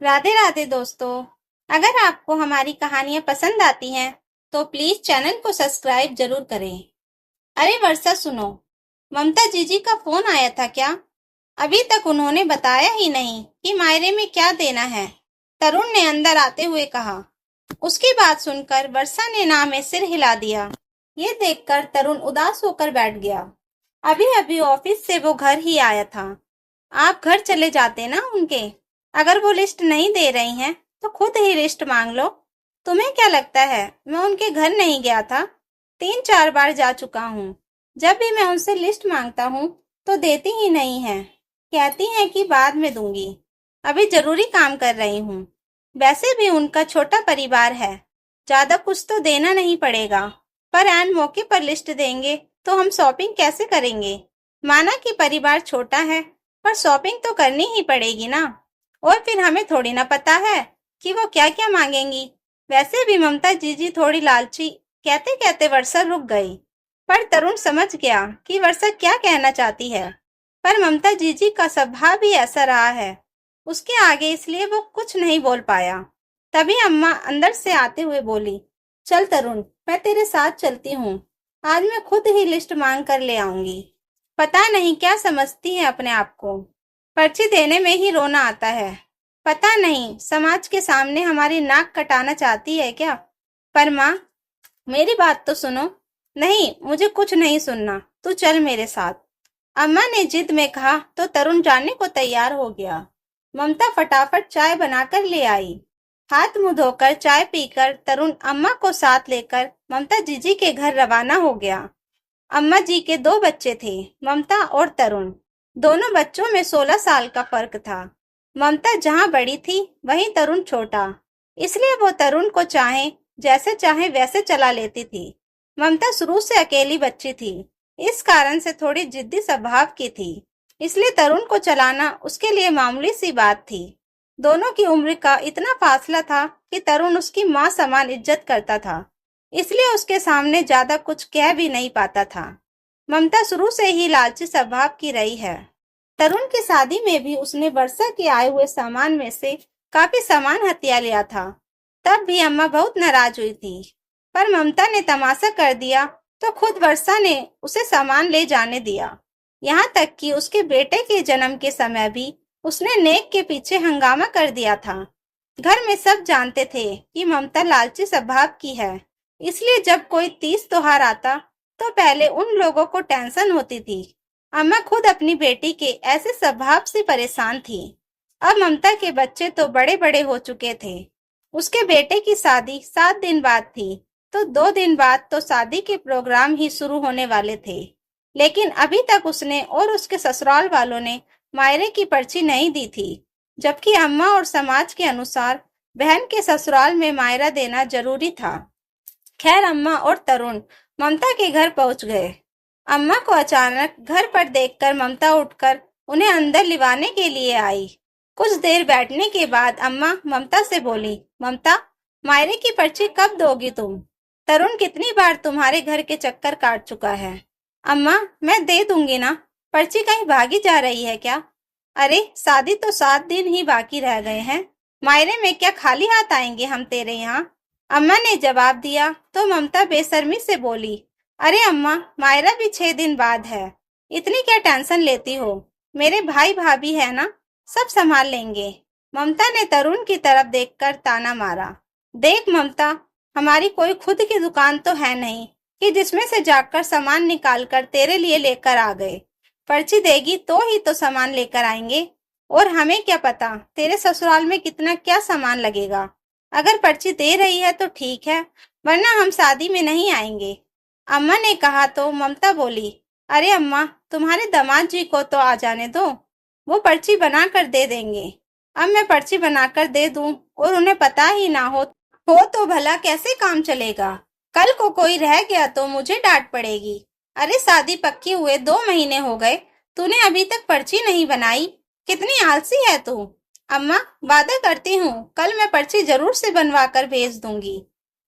राधे राधे दोस्तों। अगर आपको हमारी कहानियाँ पसंद आती हैं तो प्लीज चैनल को सब्सक्राइब जरूर करें। अरे वर्षा सुनो, ममता जीजी का फोन आया था क्या? अभी तक उन्होंने बताया ही नहीं कि मायरे में क्या देना है। तरुण ने अंदर आते हुए कहा। उसकी बात सुनकर वर्षा ने ना में सिर हिला दिया। ये देखकर तरुण उदास होकर बैठ गया। अभी अभी ऑफिस से वो घर ही आया था। आप घर चले जाते ना उनके। अगर वो लिस्ट नहीं दे रही हैं तो खुद ही लिस्ट मांग लो। तुम्हें क्या लगता है मैं उनके घर नहीं गया था? 3-4 बार जा चुका हूँ। जब भी मैं उनसे लिस्ट मांगता हूँ तो देती ही नहीं है। कहती हैं कि बाद में दूंगी। अभी जरूरी काम कर रही हूँ। वैसे भी उनका छोटा परिवार है, ज्यादा कुछ तो देना नहीं पड़ेगा। पर ऐन मौके पर लिस्ट देंगे तो हम शॉपिंग कैसे करेंगे? माना कि परिवार छोटा है, पर शॉपिंग तो करनी ही पड़ेगी ना। और फिर हमें थोड़ी ना पता है कि वो क्या क्या मांगेंगी। वैसे भी ममता जीजी थोड़ी लालची। कहते कहते वर्षा रुक गई। पर तरुण समझ गया कि वर्षा क्या कहना चाहती है। पर ममता जीजी का स्वभाव भी ऐसा रहा है उसके आगे, इसलिए वो कुछ नहीं बोल पाया। तभी अम्मा अंदर से आते हुए बोली, चल तरुण, मैं तेरे साथ चलती हूँ। आज मैं खुद ही लिस्ट मांग कर ले आऊंगी। पता नहीं क्या समझती है अपने आप को। पर्ची देने में ही रोना आता है। पता नहीं समाज के सामने हमारी नाक कटाना चाहती है क्या? पर माँ, मेरी बात तो सुनो। नहीं, मुझे कुछ नहीं सुनना, तू चल मेरे साथ। अम्मा ने जिद में कहा तो तरुण जाने को तैयार हो गया। ममता फटाफट चाय बनाकर ले आई। हाथ मुंह धोकर चाय पीकर तरुण अम्मा को साथ लेकर ममता जीजी के घर रवाना हो गया। अम्मा जी के 2 बच्चे थे, ममता और तरुण। दोनों बच्चों में 16 साल का फर्क था। ममता जहाँ बड़ी थी वहीं तरुण छोटा, इसलिए वो तरुण को चाहे वैसे चला लेती थी। ममता शुरू से अकेली बच्ची थी, इस कारण से थोड़ी जिद्दी स्वभाव की थी। इसलिए तरुण को चलाना उसके लिए मामूली सी बात थी। दोनों की उम्र का इतना फासला था कि तरुण उसकी माँ समान इज्जत करता था, इसलिए उसके सामने ज्यादा कुछ कह भी नहीं पाता था। ममता शुरू से ही लालची स्वभाव की रही है। तरुण की शादी में भी उसने वर्षा के आए हुए सामान में से काफी सामान हथिया लिया था। तब भी अम्मा बहुत नाराज हुई थी। पर ममता ने तमाशा कर दिया तो खुद वर्षा ने उसे सामान ले जाने दिया। यहाँ तक कि उसके बेटे के जन्म के समय भी उसने नेक के पीछे हंगामा कर दिया था। घर में सब जानते थे कि ममता लालची स्वभाव की है, इसलिए जब कोई तीज त्योहार आता तो पहले उन लोगों को टेंशन होती थी। अम्मा खुद अपनी बेटी के ऐसे स्वभाव से परेशान थी। अब ममता के बच्चे तो बड़े बड़े हो चुके थे। उसके बेटे की शादी 7 दिन बाद थी, तो 2 दिन बाद तो शादी के प्रोग्राम ही शुरू होने वाले थे। लेकिन अभी तक उसने और उसके ससुराल वालों ने मायरे की पर्ची नहीं दी थी, जबकि अम्मा और समाज के अनुसार बहन के ससुराल में मायरा देना जरूरी था। खैर, अम्मा और तरुण ममता के घर पहुंच गए। अम्मा को अचानक घर पर देखकर ममता उठकर उन्हें अंदर लिवाने के लिए आई। कुछ देर बैठने के बाद अम्मा ममता से बोली, ममता, मायरे की पर्ची कब दोगी तुम? तरुण कितनी बार तुम्हारे घर के चक्कर काट चुका है। अम्मा, मैं दे दूंगी ना। पर्ची कहीं भागी जा रही है क्या? अरे, शादी तो 7 दिन ही बाकी रह गए हैं। मायरे में क्या खाली हाथ आएंगे हम तेरे यहाँ? अम्मा ने जवाब दिया तो ममता बेशर्मी से बोली, अरे अम्मा, मायरा भी 6 दिन बाद है। इतनी क्या टेंशन लेती हो? मेरे भाई भाभी है ना, सब संभाल लेंगे। ममता ने तरुण की तरफ देखकर ताना मारा। देख ममता, हमारी कोई खुद की दुकान तो है नहीं कि जिसमें से जाकर सामान निकाल कर तेरे लिए लेकर आ गए। पर्ची देगी तो ही तो सामान लेकर आएंगे। और हमें क्या पता तेरे ससुराल में कितना क्या सामान लगेगा। अगर पर्ची दे रही है तो ठीक है, वरना हम शादी में नहीं आएंगे। अम्मा ने कहा तो ममता बोली, अरे अम्मा, तुम्हारे दामाद जी को तो आ जाने दो, वो पर्ची बना कर दे देंगे। अब मैं पर्ची बनाकर दे दूं और उन्हें पता ही ना हो तो भला कैसे काम चलेगा? कल को कोई रह गया तो मुझे डांट पड़ेगी। अरे, शादी पक्की हुए 2 महीने हो गए, तूने अभी तक पर्ची नहीं बनाई। कितनी आलसी है तू। अम्मा, वादा करती हूँ कल मैं पर्ची जरूर से बनवा कर भेज दूंगी।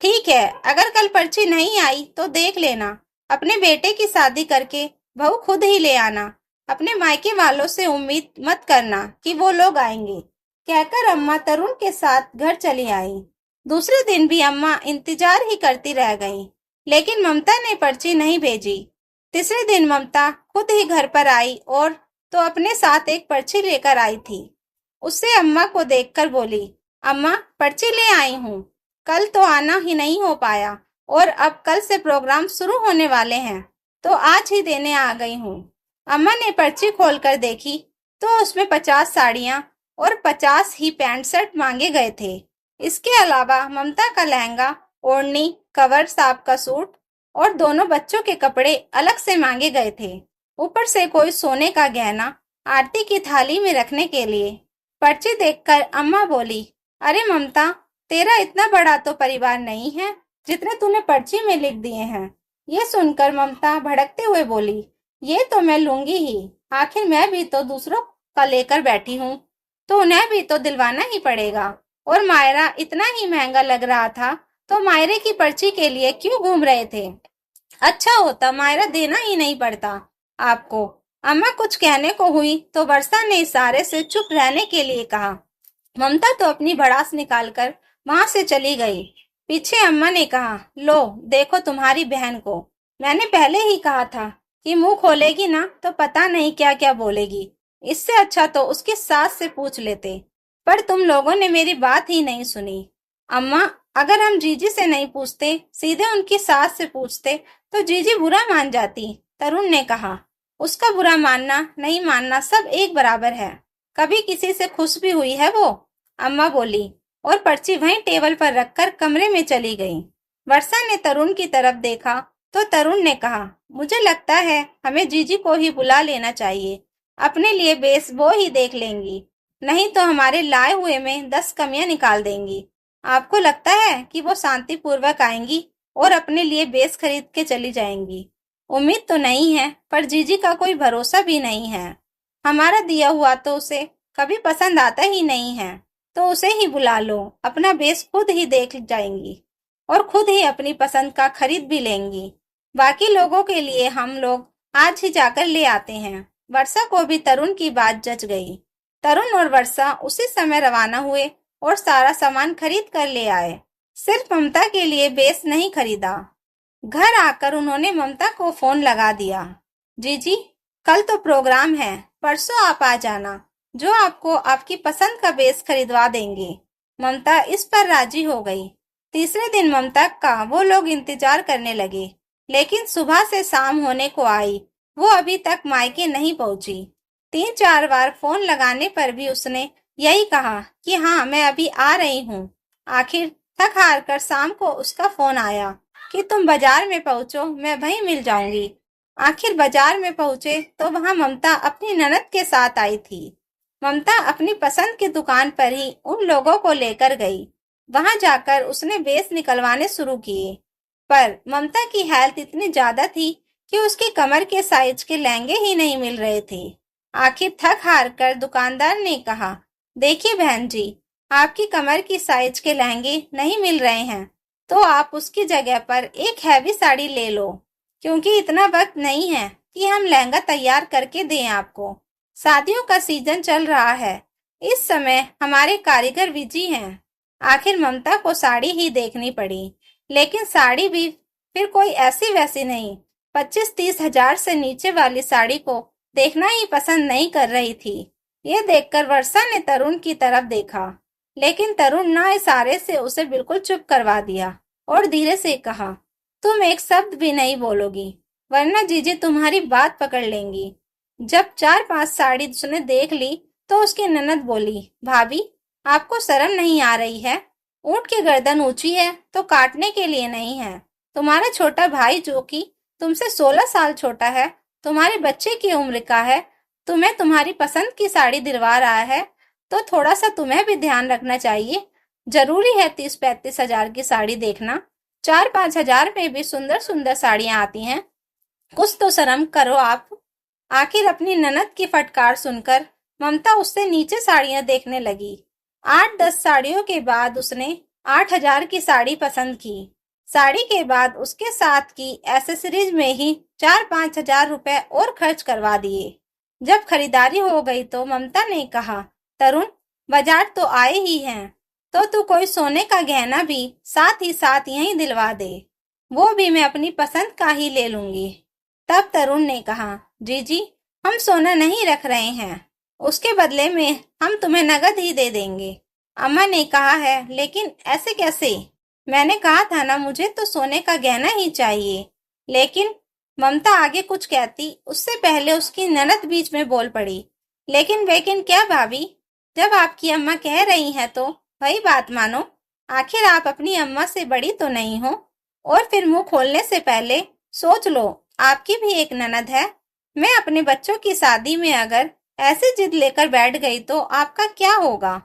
ठीक है, अगर कल पर्ची नहीं आई तो देख लेना। अपने बेटे की शादी करके बहू खुद ही ले आना। अपने मायके वालों से उम्मीद मत करना कि वो लोग आएंगे। कहकर अम्मा तरुण के साथ घर चली आई। दूसरे दिन भी अम्मा इंतजार ही करती रह गईं, लेकिन ममता ने पर्ची नहीं भेजी। तीसरे दिन ममता खुद ही घर पर आई और तो अपने साथ एक पर्ची लेकर आई थी। उससे अम्मा को देखकर बोली, अम्मा पर्ची ले आई हूँ। कल तो आना ही नहीं हो पाया और अब कल से प्रोग्राम शुरू होने वाले हैं, तो आज ही देने आ गई हूँ। अम्मा ने पर्ची खोलकर देखी तो उसमें 50 साड़ियाँ और 50 ही पैंट शर्ट मांगे गए थे। इसके अलावा ममता का लहंगा, ओढ़नी, कवर साहब का सूट और दोनों बच्चों के कपड़े अलग से मांगे गए थे। ऊपर से कोई सोने का गहना आरती की थाली में रखने के लिए। पर्ची देखकर अम्मा बोली, अरे ममता, तेरा इतना बड़ा तो परिवार नहीं है जितने तूने पर्ची में लिख दिए हैं। ये सुनकर ममता भड़कते हुए बोली, ये तो मैं लूंगी ही, आखिर मैं भी तो दूसरों का लेकर बैठी हूँ, तो उन्हें भी तो दिलवाना ही पड़ेगा। और मायरा इतना ही महंगा लग रहा था, तो मायरे की पर्ची के लिए क्यों घूम रहे थे? अच्छा होता मायरा देना ही नहीं पड़ता आपको। अम्मा कुछ कहने को हुई तो वर्षा ने इशारे से चुप रहने के लिए कहा। ममता तो अपनी भड़ास निकालकर वहां से चली गई। पीछे अम्मा ने कहा, लो देखो तुम्हारी बहन को, मैंने पहले ही कहा था कि मुंह खोलेगी ना तो पता नहीं क्या क्या बोलेगी। इससे अच्छा तो उसकी सास से पूछ लेते, पर तुम लोगों ने मेरी बात ही नहीं सुनी। अम्मा, अगर हम जीजी से नहीं पूछते, सीधे उनकी सास से पूछते तो जीजी बुरा मान जाती। तरुण ने कहा, उसका बुरा मानना नहीं मानना सब एक बराबर है। कभी किसी से खुश भी हुई है वो? अम्मा बोली और पर्ची वहीं टेबल पर रखकर कमरे में चली गई। वर्षा ने तरुण की तरफ देखा तो तरुण ने कहा, मुझे लगता है हमें जीजी को ही बुला लेना चाहिए। अपने लिए बेस वो ही देख लेंगी, नहीं तो हमारे लाए हुए में 10 कमियां निकाल देंगी। आपको लगता है कि वो शांति पूर्वक आएंगी और अपने लिए बेस खरीद के चली जाएंगी? उम्मीद तो नहीं है, पर जीजी का कोई भरोसा भी नहीं है। हमारा दिया हुआ तो उसे कभी पसंद आता ही नहीं है, तो उसे ही बुला लो। अपना बेस खुद ही देख जाएंगी और खुद ही अपनी पसंद का खरीद भी लेंगी। बाकी लोगों के लिए हम लोग आज ही जाकर ले आते हैं। वर्षा को भी तरुण की बात जच गई। तरुण और वर्षा उसी समय रवाना हुए और सारा सामान खरीद कर ले आए। सिर्फ ममता के लिए बेस नहीं खरीदा। घर आकर उन्होंने ममता को फोन लगा दिया। जीजी, कल तो प्रोग्राम है, परसों आप आ जाना, जो आपको आपकी पसंद का बेस खरीदवा देंगे। ममता इस पर राजी हो गई। तीसरे दिन ममता का वो लोग इंतजार करने लगे, लेकिन सुबह से शाम होने को आई, वो अभी तक मायके नहीं पहुंची। 3-4 बार फोन लगाने पर भी उसने यही कहा कि हाँ मैं अभी आ रही हूँ। आखिर थक हार कर शाम को उसका फोन आया कि तुम बाजार में पहुंचो, मैं वहीं मिल जाऊंगी। आखिर बाजार में पहुंचे तो वहां ममता अपनी ननद के साथ आई थी। ममता अपनी पसंद की दुकान पर ही उन लोगों को लेकर गई। वहां जाकर उसने बेस निकलवाने शुरू किए, पर ममता की हेल्थ इतनी ज्यादा थी कि उसकी कमर के साइज के लहंगे ही नहीं मिल रहे थे। आखिर थक हार कर दुकानदार ने कहा, देखिए बहन जी, आपकी कमर की साइज के लहंगे नहीं मिल रहे हैं, तो आप उसकी जगह पर एक हैवी साड़ी ले लो, क्योंकि इतना वक्त नहीं है कि हम लहंगा तैयार करके दें आपको। शादियों का सीजन चल रहा है, इस समय हमारे कारीगर बिजी हैं। आखिर ममता को साड़ी ही देखनी पड़ी, लेकिन साड़ी भी फिर कोई ऐसी वैसी नहीं। 25-30 हजार से नीचे वाली साड़ी को देखना ही पसंद नहीं कर रही थी। ये देखकर वर्षा ने तरुण की तरफ देखा, लेकिन तरुण ना इशारे से उसे बिल्कुल चुप करवा दिया और धीरे से कहा, तुम एक शब्द भी नहीं बोलोगी, वरना जीजी तुम्हारी बात पकड़ लेंगी। जब 4-5 साड़ी उसने देख ली तो उसकी ननद बोली, भाभी आपको शर्म नहीं आ रही है? ऊंट की गर्दन ऊंची है तो काटने के लिए नहीं है। तुम्हारा छोटा भाई जो कि तुमसे 16 साल छोटा है, तुम्हारे बच्चे की उम्र का है, तुम्हें तुम्हारी पसंद की साड़ी दिलवा रहा है, तो थोड़ा सा तुम्हें भी ध्यान रखना चाहिए। जरूरी है 30-35 हजार की साड़ी देखना? 4-5 हजार में भी सुंदर सुंदर साड़ियां आती हैं। कुछ तो शर्म करो आप। आखिर अपनी ननद की फटकार सुनकर ममता उससे नीचे साड़ियां देखने लगी। 8-10 साड़ियों के बाद उसने 8 हजार की साड़ी पसंद की। साड़ी के बाद उसके साथ की एसेसरीज में ही 4-5 हजार रुपए और खर्च करवा दिए। जब खरीदारी हो गई तो ममता ने कहा, तरुण बाजार तो आए ही हैं, तो तू कोई सोने का गहना भी साथ ही साथ यहीं दिलवा दे, वो भी मैं अपनी पसंद का ही ले लूंगी। तब तरुण ने कहा, जीजी, हम सोना नहीं रख रहे हैं, उसके बदले में हम तुम्हें नकद ही दे देंगे। अम्मा ने कहा है, लेकिन ऐसे कैसे? मैंने कहा था ना, मुझे तो सोने का गहना ही चाहिए। लेकिन ममता आगे कुछ कहती उससे पहले उसकी ननद बीच में बोल पड़ी। लेकिन क्या भाभी, जब आपकी अम्मा कह रही हैं तो वही बात मानो। आखिर आप अपनी अम्मा से बड़ी तो नहीं हो। और फिर मुंह खोलने से पहले सोच लो, आपकी भी एक ननद है। मैं अपने बच्चों की शादी में अगर ऐसी जिद लेकर बैठ गई तो आपका क्या होगा?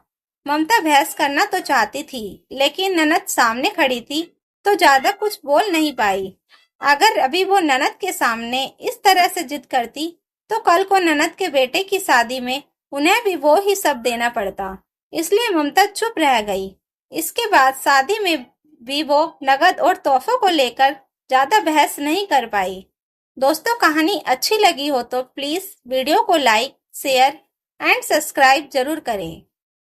ममता बहस करना तो चाहती थी, लेकिन ननद सामने खड़ी थी तो ज्यादा कुछ बोल नहीं पाई। अगर अभी वो ननद के सामने इस तरह से जिद करती तो कल को ननद के बेटे की शादी में उन्हें भी वो ही सब देना पड़ता। इसलिए ममता चुप रह गई। इसके बाद शादी में भी वो नगद और तोहफों को लेकर ज्यादा बहस नहीं कर पाई। दोस्तों, कहानी अच्छी लगी हो तो प्लीज वीडियो को लाइक, शेयर एंड सब्सक्राइब जरूर करें।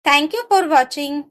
Thank you for watching.